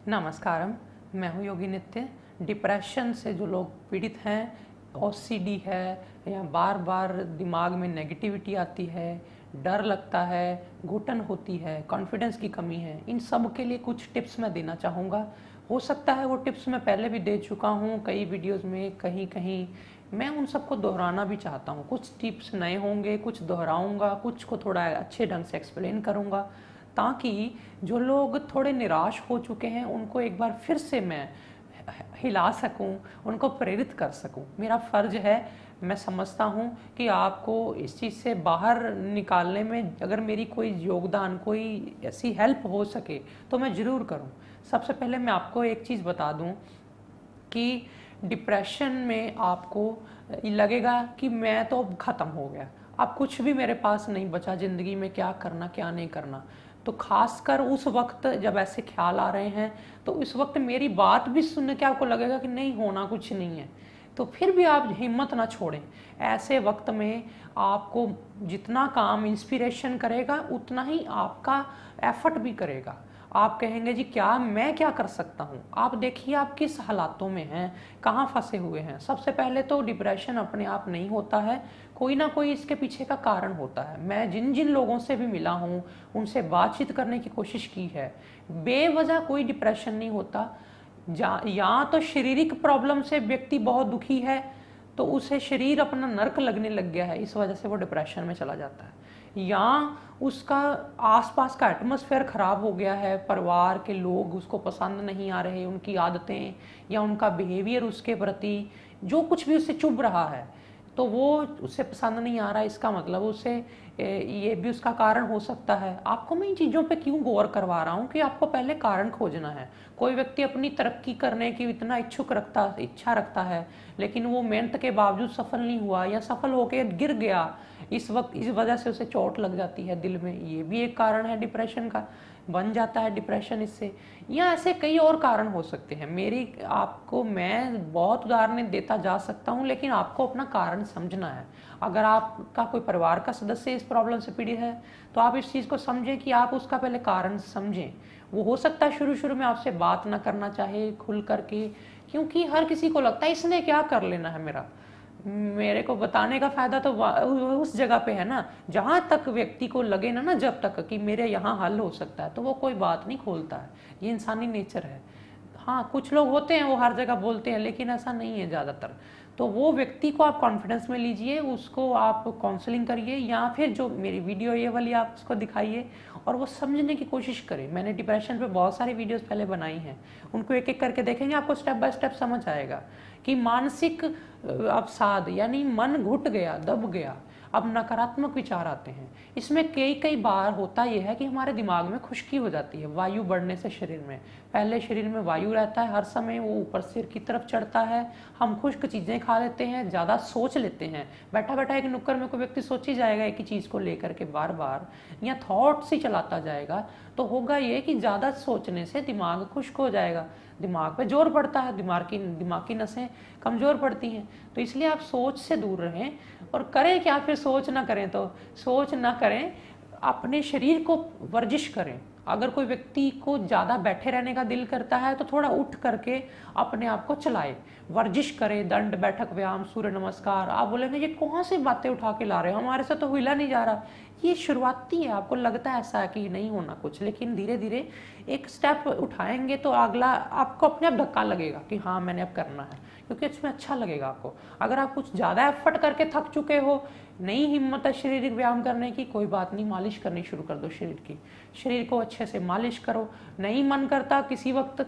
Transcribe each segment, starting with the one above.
नमस्कारम। मैं हूँ योगी नित्य। डिप्रेशन से जो लोग पीड़ित हैं, ओसीडी है या बार बार दिमाग में नेगेटिविटी आती है, डर लगता है, घुटन होती है, कॉन्फिडेंस की कमी है, इन सब के लिए कुछ टिप्स मैं देना चाहूँगा। हो सकता है वो टिप्स मैं पहले भी दे चुका हूँ कई वीडियोस में, कहीं कहीं मैं उन सबको दोहराना भी चाहता हूँ। कुछ टिप्स नए होंगे, कुछ दोहराऊँगा, कुछ को थोड़ा अच्छे ढंग से एक्सप्लेन करूँगा, ताकि जो लोग थोड़े निराश हो चुके हैं उनको एक बार फिर से मैं हिला सकूं, उनको प्रेरित कर सकूं। मेरा फ़र्ज़ है। मैं समझता हूं कि आपको इस चीज़ से बाहर निकालने में अगर मेरी कोई योगदान, कोई ऐसी हेल्प हो सके तो मैं ज़रूर करूं। सबसे पहले मैं आपको एक चीज़ बता दूं कि डिप्रेशन में आपको लगेगा कि मैं तो अब ख़त्म हो गया, अब कुछ भी मेरे पास नहीं बचा ज़िंदगी में, क्या करना क्या नहीं करना। तो खासकर उस वक्त जब ऐसे ख्याल आ रहे हैं तो उस वक्त मेरी बात भी सुन के आपको लगेगा कि नहीं, होना कुछ नहीं है, तो फिर भी आप हिम्मत ना छोड़ें। ऐसे वक्त में आपको जितना काम इंस्पिरेशन करेगा उतना ही आपका एफर्ट भी करेगा। आप कहेंगे जी क्या कर सकता हूँ। आप देखिए आप किस हालातों में हैं, कहाँ फंसे हुए हैं। सबसे पहले तो डिप्रेशन अपने आप नहीं होता है, कोई ना कोई इसके पीछे का कारण होता है। मैं जिन जिन लोगों से भी मिला हूँ, उनसे बातचीत करने की कोशिश की है, बेवजह कोई डिप्रेशन नहीं होता। या तो शारीरिक प्रॉब्लम से व्यक्ति बहुत दुखी है, तो उसे शरीर अपना नर्क लगने लग गया है, इस वजह से वो डिप्रेशन में चला जाता है। या उसका आसपास का एटमॉस्फेयर ख़राब हो गया है, परिवार के लोग उसको पसंद नहीं आ रहे, उनकी आदतें या उनका बिहेवियर उसके प्रति जो कुछ भी उससे चुभ रहा है, तो वो उसे पसंद नहीं आ रहा। इसका मतलब उसे ये भी उसका कारण हो सकता है। आपको मैं इन चीज़ों पे क्यों गौर करवा रहा हूँ कि आपको पहले कारण खोजना है। कोई व्यक्ति अपनी तरक्की करने की इतना इच्छा रखता है, लेकिन वो मेहनत के बावजूद सफल नहीं हुआ या सफल होकर गिर गया, इस वक्त इस वजह से उसे चोट लग जाती है दिल में, ये भी एक कारण है डिप्रेशन का, बन जाता है डिप्रेशन इससे। या ऐसे कई और कारण हो सकते हैं। मैं बहुत उदाहरण देता जा सकता हूँ, लेकिन आपको अपना कारण समझना है। अगर आपका कोई परिवार का सदस्य इस प्रॉब्लम से पीड़ित है तो आप इस चीज़ को समझें कि आप उसका पहले कारण समझें। वो हो सकता है शुरू शुरू में आपसे बात ना करना चाहे खुल करके, क्योंकि हर किसी को लगता है इसने क्या कर लेना है, मेरे को बताने का फायदा तो उस जगह पे है ना जहाँ तक व्यक्ति को लगे ना जब तक कि मेरे यहाँ हल हो सकता है, तो वो कोई बात नहीं खोलता है। ये इंसानी नेचर है। हाँ, कुछ लोग होते हैं वो हर जगह बोलते हैं, लेकिन ऐसा नहीं है ज़्यादातर। तो वो व्यक्ति को आप कॉन्फिडेंस में लीजिए, उसको आप काउंसलिंग करिए, या फिर जो मेरी वीडियो ये वाली आप उसको दिखाइए और वो समझने की कोशिश करें। मैंने डिप्रेशन पे बहुत सारी वीडियोस पहले बनाई हैं, उनको एक एक करके देखेंगे, आपको स्टेप बाय स्टेप समझ आएगा कि मानसिक अवसाद यानी मन घुट गया, दब गया, अब नकारात्मक विचार आते हैं। इसमें कई कई बार होता यह है कि हमारे दिमाग में खुश्की हो जाती है वायु बढ़ने से। शरीर में पहले शरीर में वायु रहता है हर समय, वो ऊपर सिर की तरफ चढ़ता है, हम खुश्क चीज़ें खा लेते हैं, ज़्यादा सोच लेते हैं। बैठा बैठा एक नुक्कड़ में कोई व्यक्ति सोच ही जाएगा एक ही चीज़ को लेकर के बार बार, या थॉट्स ही चलाता जाएगा, तो होगा ये कि ज़्यादा सोचने से दिमाग खुश्क हो जाएगा, दिमाग पे जोर पड़ता है, दिमाग की नसें कमज़ोर पड़ती हैं। तो इसलिए आप सोच से दूर रहें। और करें क्या फिर, सोच ना करें तो सोच ना करें, अपने शरीर को वर्जिश करें। अगर कोई व्यक्ति को ज़्यादा बैठे रहने का दिल करता है तो थोड़ा उठ करके अपने आप को चलाए, वर्जिश करें, दंड बैठक व्यायाम, सूर्य नमस्कार। आप बोलेंगे ये कौन सी बातें उठा के ला रहे हो, हमारे से तो हिला नहीं जा रहा। ये शुरुआती है, आपको लगता है ऐसा है कि नहीं होना कुछ, लेकिन धीरे धीरे एक स्टेप उठाएंगे तो अगला आपको अपने आप धक्का लगेगा कि हाँ मैंने अब करना है, क्योंकि इसमें अच्छा लगेगा आपको। अगर आप कुछ ज़्यादा एफर्ट करके थक चुके हो, नहीं हिम्मत है शारीरिक व्यायाम करने की, कोई बात नहीं, मालिश करनी शुरू कर दो शरीर की। शरीर को अच्छे से मालिश करो। नहीं मन करता किसी वक्त,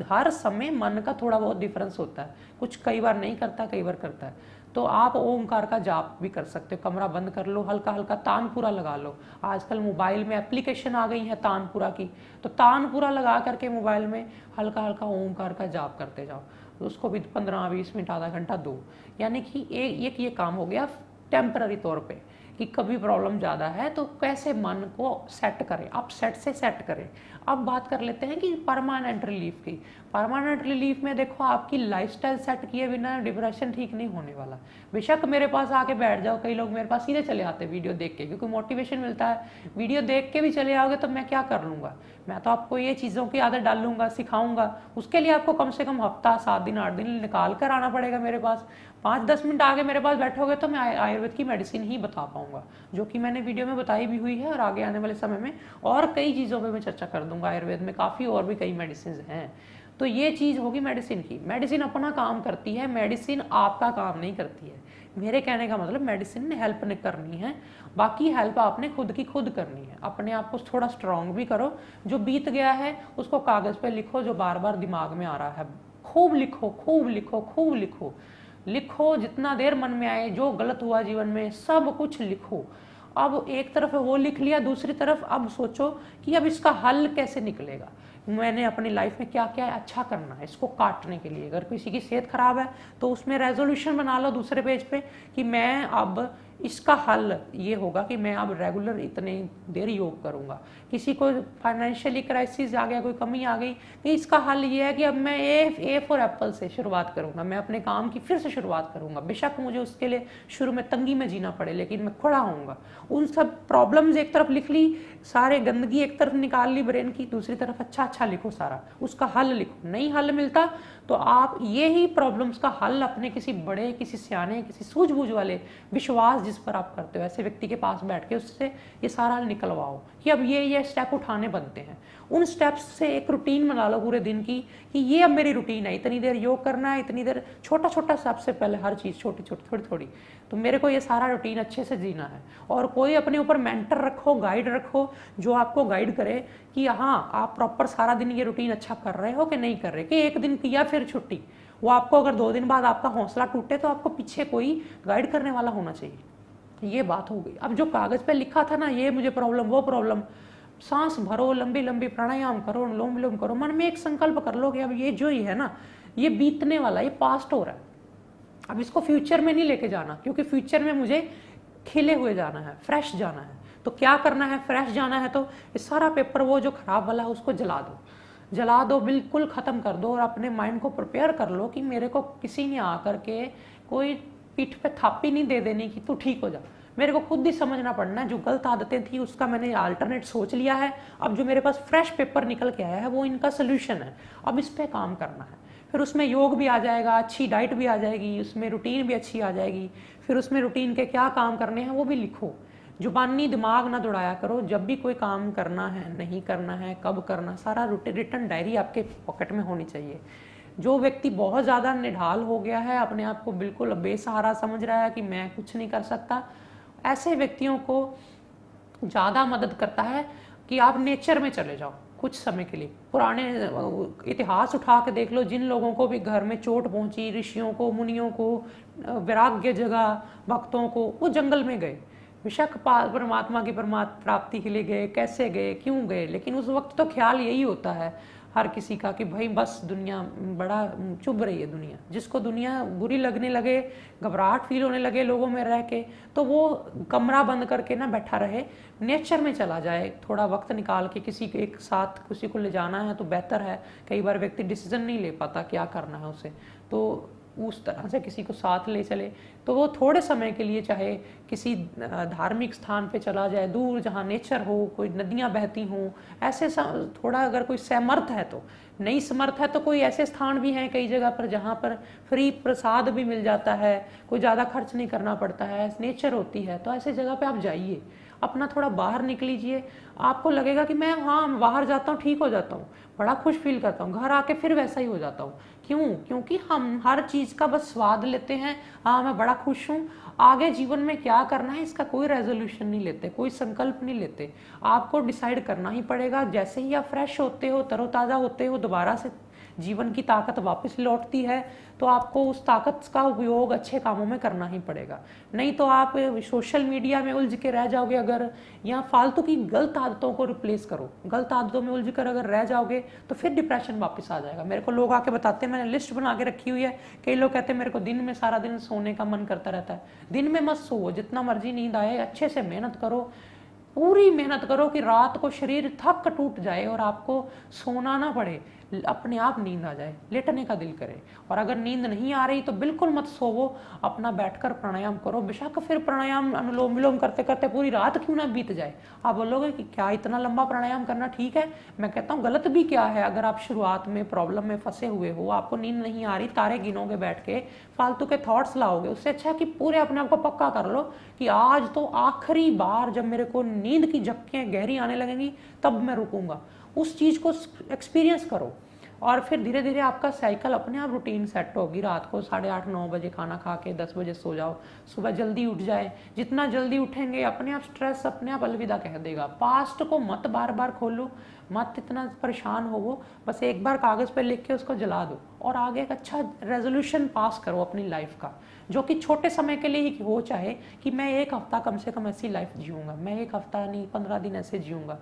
हर समय मन का थोड़ा बहुत डिफरेंस होता है, कुछ कई बार नहीं करता, कई बार करता है, तो आप ओमकार का जाप भी कर सकते हो। कमरा बंद कर लो, हल्का हल्का तानपुरा लगा लो। आजकल मोबाइल में एप्लीकेशन आ गई है तानपुरा की, तो तानपुरा लगा करके मोबाइल में हल्का हल्का ओमकार का जाप करते जाओ। उसको भी 15-20 मिनट, आधा घंटा दो। यानी कि एक ये काम हो गया टेम्पररी तौर पे, कि कभी प्रॉब्लम ज़्यादा है तो कैसे मन को सेट करें, अपसेट से सेट करें। अब बात कर लेते हैं कि परमानेंट रिलीफ की। परमानेंट रिलीफ में देखो, आपकी लाइफस्टाइल सेट किए बिना डिप्रेशन ठीक नहीं होने वाला। बेशक मेरे पास आके बैठ जाओ, कई लोग मेरे पास सीधे चले आते वीडियो देख के, क्योंकि मोटिवेशन मिलता है। वीडियो देख के भी चले आओगे तो मैं क्या कर लूँगा, मैं तो आपको ये चीज़ों की आदत डालूंगा, सिखाऊंगा, उसके लिए आपको कम से कम हफ्ता 7 दिन 8 दिन निकाल कर आना पड़ेगा मेरे पास। 5-10 मिनट आगे मेरे पास बैठोगे तो मैं आयुर्वेद की मेडिसिन ही बता पाऊंगा, जो कि मैंने वीडियो में बताई भी हुई है, और आगे आने वाले समय में और कई चीज़ों पर मैं चर्चा कर दूंगा। आयुर्वेद में काफ़ी और भी कई मेडिसिन हैं। तो ये चीज़ होगी मेडिसिन की। मेडिसिन अपना काम करती है, मेडिसिन आपका काम नहीं करती है। मेरे कहने का मतलब मेडिसिन ने हेल्प नहीं करनी है, बाकी हेल्प आपने खुद की खुद करनी है। अपने आप को थोड़ा स्ट्रांग भी करो, जो बीत गया है उसको कागज़ पे लिखो, जो बार बार दिमाग में आ रहा है खूब लिखो, खूब लिखो, खूब लिखो, लिखो जितना देर मन में आए। जो गलत हुआ जीवन में सब कुछ लिखो। अब एक तरफ वो लिख लिया, दूसरी तरफ अब सोचो कि अब इसका हल कैसे निकलेगा, मैंने अपनी लाइफ में क्या क्या अच्छा करना है इसको काटने के लिए। अगर किसी की सेहत खराब है तो उसमें रेजोल्यूशन बना लो दूसरे पेज पे कि मैं अब इसका हल ये होगा कि मैं अब रेगुलर इतने देर योग करूंगा। किसी को फाइनेंशियली क्राइसिस आ गया, कोई कमी आ गई, कि इसका हल ये है कि अब मैं ए फॉर एप्पल से शुरुआत करूंगा, मैं अपने काम की फिर से शुरुआत करूंगा। बेशक मुझे उसके लिए शुरू में तंगी में जीना पड़े, लेकिन मैं खड़ा होऊंगा। उन सब प्रॉब्लम्स एक तरफ लिख ली, सारे गंदगी एक तरफ निकाल ली ब्रेन की, दूसरी तरफ अच्छा अच्छा लिखो, सारा उसका हल लिखो। नहीं हल मिलता तो आप ये ही प्रॉब्लम्स का हल अपने किसी बड़े, किसी सियाने, किसी सूझबूझ वाले, विश्वास जिस पर आप करते हो, ऐसे व्यक्ति के पास बैठ के उससे ये सारा निकलवाओ कि अब ये स्टेप उठाने बनते हैं। उन स्टेप्स से एक रूटीन बना लो पूरे दिन की कि ये अब मेरी रूटीन है, इतनी देर योग करना है, इतनी देर छोटा छोटा सबसे पहले हर चीज़ छोटी छोटी थोड़ी थोड़ी, तो मेरे को ये सारा रूटीन अच्छे से जीना है। और कोई अपने ऊपर मेंटर रखो, गाइड रखो, जो आपको गाइड करे कि हाँ आप प्रॉपर सारा दिन ये रूटीन अच्छा कर रहे हो कि नहीं कर रहे, कि एक दिन किया फिर छुट्टी। वो आपको अगर 2 दिन बाद आपका हौसला टूटे तो आपको पीछे कोई गाइड करने वाला होना चाहिए। ये बात हो गई। अब जो कागज़ पे लिखा था ना, ये मुझे प्रॉब्लम, वो प्रॉब्लम, सांस भरो, लंबी लंबी प्राणायाम करो, अनुलोम विलोम करो, मन में एक संकल्प कर लो कि अब ये जो ही है ना, ये बीतने वाला, ये पास्ट हो रहा है, अब इसको फ्यूचर में नहीं लेके जाना, क्योंकि फ्यूचर में मुझे खिले हुए जाना है, फ्रेश जाना है। तो क्या करना है, फ्रेश जाना है तो ये सारा पेपर वो जो खराब वाला है उसको जला दो, जला दो, बिल्कुल ख़त्म कर दो, और अपने माइंड को प्रिपेयर कर लो कि मेरे को किसी ने आकर के कोई पीठ पे थापी नहीं दे देनी कि तू ठीक हो जा। मेरे को खुद ही समझना पड़ना है, जो गलत आदतें थी उसका मैंने अल्टरनेट सोच लिया है, अब जो मेरे पास फ्रेश पेपर निकल के आया है वो इनका सोल्यूशन है, अब इस पर काम करना है। फिर उसमें योग भी आ जाएगा, अच्छी डाइट भी आ जाएगी, उसमें रूटीन भी अच्छी आ जाएगी। फिर उसमें रूटीन के क्या काम करने हैं वो भी लिखो। जुबानी दिमाग ना दौड़ाया करो, जब भी कोई काम करना है, नहीं करना है, कब करना, सारा रिटन डायरी आपके पॉकेट में होनी चाहिए। जो व्यक्ति बहुत ज़्यादा निढाल हो गया है, अपने आप को बिल्कुल बेसहारा समझ रहा है कि मैं कुछ नहीं कर सकता, ऐसे व्यक्तियों को ज़्यादा मदद करता है कि आप नेचर में चले जाओ कुछ समय के लिए। पुराने इतिहास उठा के देख लो, जिन लोगों को भी घर में चोट पहुंची, ऋषियों को, मुनियों को, वैराग्य जगह, भक्तों को, वो जंगल में गए, बेशक परमात्मा की प्राप्ति के लिए गए, कैसे गए, क्यों गए, लेकिन उस वक्त तो ख्याल यही होता है हर किसी का कि भाई बस दुनिया बड़ा चुभ रही है। दुनिया, जिसको दुनिया बुरी लगने लगे, घबराहट फील होने लगे लोगों में रह के, तो वो कमरा बंद करके ना बैठा रहे, नेचर में चला जाए, थोड़ा वक्त निकाल के किसी के एक साथ किसी को ले जाना है तो बेहतर है। कई बार व्यक्ति डिसीजन नहीं ले पाता क्या करना है उसे, तो उस तरह से किसी को साथ ले चले, तो वो थोड़े समय के लिए चाहे किसी धार्मिक स्थान पे चला जाए, दूर जहाँ नेचर हो, कोई नदियाँ बहती हों, ऐसे थोड़ा अगर कोई समर्थ है तो, नहीं समर्थ है तो कोई ऐसे स्थान भी हैं कई जगह पर जहाँ पर फ्री प्रसाद भी मिल जाता है, कोई ज़्यादा खर्च नहीं करना पड़ता है, नेचर होती है, तो ऐसे जगह पे आप जाइए, अपना थोड़ा बाहर निकलीजिए। आपको लगेगा कि मैं हाँ बाहर जाता हूँ ठीक हो जाता हूँ, बड़ा खुश फील करता हूँ, घर आके फिर वैसा ही हो जाता हूँ। क्यों? क्योंकि हम हर चीज़ का बस स्वाद लेते हैं, हाँ मैं बड़ा खुश हूँ, आगे जीवन में क्या करना है इसका कोई रेजोल्यूशन नहीं लेते, कोई संकल्प नहीं लेते। आपको डिसाइड करना ही पड़ेगा। जैसे ही आप फ्रेश होते हो, तरोताज़ा होते हो, दोबारा से जीवन की ताकत वापस लौटती है, तो आपको उस ताकत का उपयोग अच्छे कामों में करना ही पड़ेगा। नहीं तो आप सोशल मीडिया में उलझ के रह जाओगे अगर, या फालतू की गलत आदतों को रिप्लेस करो, गलत आदतों में उलझ कर अगर रह जाओगे तो फिर डिप्रेशन वापस आ जाएगा। मेरे को लोग आके बताते हैं, मैंने लिस्ट बना के रखी हुई है, कई लोग कहते हैं मेरे को दिन में सारा दिन सोने का मन करता रहता है। दिन में मत सो, जितना मर्जी नींद आए, अच्छे से मेहनत करो, पूरी मेहनत करो कि रात को शरीर थक टूट जाए और आपको सोना ना पड़े। अपने आप नींद आ जाए, लेटने का दिल करे। और अगर नींद नहीं आ रही तो बिल्कुल मत सोवो, अपना बैठकर प्राणायाम करो। बेशक फिर प्राणायाम अनुलोम विलोम करते करते पूरी रात क्यों ना बीत जाए। आप बोलोगे कि क्या इतना लंबा प्राणायाम करना ठीक है? मैं कहता हूँ गलत भी क्या है। अगर आप शुरुआत में प्रॉब्लम में फंसे हुए हो, आपको नींद नहीं आ रही, तारे गिनोगे बैठ के, फालतू के थॉट्स लाओगे, उससे अच्छा है कि पूरे अपने आप को पक्का कर लो कि आज तो आखिरी बार जब मेरे को नींद की झपकियाँ गहरी आने लगेंगी तब मैं रुकूंगा। उस चीज़ को एक्सपीरियंस करो और फिर धीरे धीरे आपका साइकिल अपने आप रूटीन सेट होगी। रात को 8:30-9 बजे खाना खा के 10 बजे सो जाओ, सुबह जल्दी उठ जाए। जितना जल्दी उठेंगे अपने आप स्ट्रेस अपने आप अलविदा कह देगा। पास्ट को मत बार बार खोलो, मत इतना परेशान हो, वो बस एक बार कागज़ पे लिख के उसको जला दो और आगे एक अच्छा रेजोल्यूशन पास करो अपनी लाइफ का, जो कि छोटे समय के लिए ही हो, चाहे कि मैं एक हफ्ता कम से कम ऐसी लाइफ जीऊँगा, मैं एक हफ्ता नहीं 15 दिन ऐसे जीऊँगा।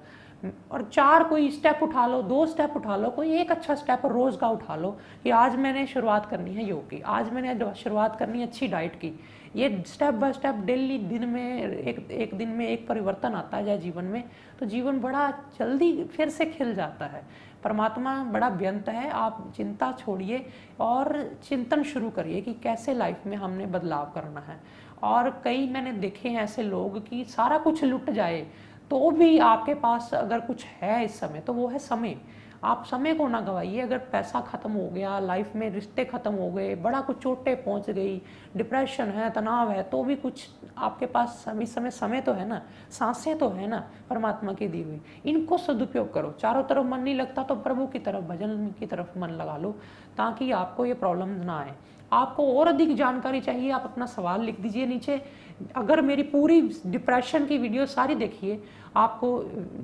और 4 कोई स्टेप उठा लो, 2 स्टेप उठा लो, कोई एक अच्छा स्टेप रोज़ का उठा लो कि आज मैंने शुरुआत करनी है योग की, आज मैंने शुरुआत करनी है अच्छी डाइट की। ये स्टेप बाय स्टेप डेली दिन में एक दिन में एक परिवर्तन आता है जीवन में, तो जीवन बड़ा जल्दी फिर से खिल जाता है। परमात्मा बड़ा व्यंत है। आप चिंता छोड़िए और चिंतन शुरू करिए कि कैसे लाइफ में हमने बदलाव करना है। और कई मैंने देखे हैं ऐसे लोग कि सारा कुछ लुट जाए तो भी आपके पास अगर कुछ है इस समय तो वो है समय। आप समय को ना गवाइए। अगर पैसा खत्म हो गया, लाइफ में रिश्ते खत्म हो गए, बड़ा कुछ चोटें पहुंच गई, डिप्रेशन है, तनाव है, तो भी कुछ आपके पास इस समय समय तो है ना, सांसें तो है ना परमात्मा की दी हुई, इनको सदुपयोग करो। चारों तरफ मन नहीं लगता तो प्रभु की तरफ, भजन की तरफ मन लगा लो ताकि आपको ये प्रॉब्लम ना आए। आपको और अधिक जानकारी चाहिए, आप अपना सवाल लिख दीजिए नीचे। अगर मेरी पूरी डिप्रेशन की वीडियो सारी देखिए, आपको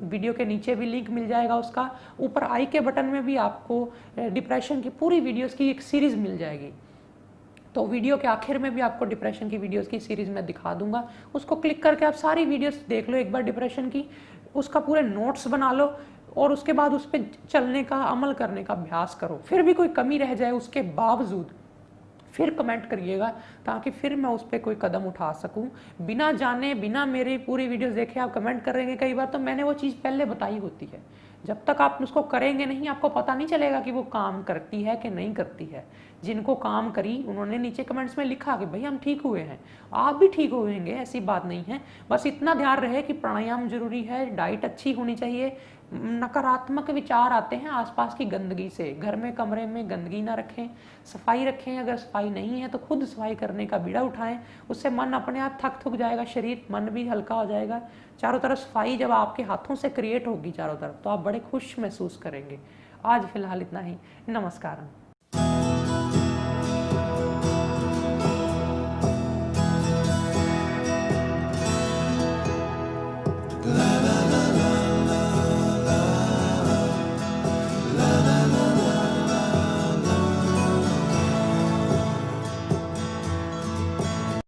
वीडियो के नीचे भी लिंक मिल जाएगा उसका, ऊपर आई के बटन में भी आपको डिप्रेशन की पूरी वीडियोस की एक सीरीज़ मिल जाएगी। तो वीडियो के आखिर में भी आपको डिप्रेशन की वीडियोस की सीरीज़ में दिखा दूंगा, उसको क्लिक करके आप सारी वीडियोस देख लो एक बार डिप्रेशन की, उसका पूरे नोट्स बना लो और उसके बाद उस पर चलने का, अमल करने का अभ्यास करो। फिर भी कोई कमी रह जाए उसके बावजूद फिर कमेंट करिएगा ताकि फिर मैं उस पर कोई कदम उठा सकूं। बिना जाने, बिना मेरी पूरी वीडियोस देखे आप कमेंट करेंगे कई बार, तो मैंने वो चीज़ पहले बताई होती है। जब तक आप उसको करेंगे नहीं, आपको पता नहीं चलेगा कि वो काम करती है कि नहीं करती है। जिनको काम करी उन्होंने नीचे कमेंट्स में लिखा कि भाई हम ठीक हुए हैं, आप भी ठीक होंगे, ऐसी बात नहीं है। बस इतना ध्यान रहे कि प्राणायाम जरूरी है, डाइट अच्छी होनी चाहिए। नकारात्मक विचार आते हैं आसपास की गंदगी से। घर में, कमरे में गंदगी ना रखें, सफाई रखें। अगर सफाई नहीं है तो खुद सफाई करने का बीड़ा उठाएं, उससे मन अपने आप थक जाएगा, शरीर मन भी हल्का हो जाएगा। चारों तरफ सफाई जब आपके हाथों से क्रिएट होगी चारों तरफ, तो आप बड़े खुश महसूस करेंगे। आज फिलहाल इतना ही। नमस्कार।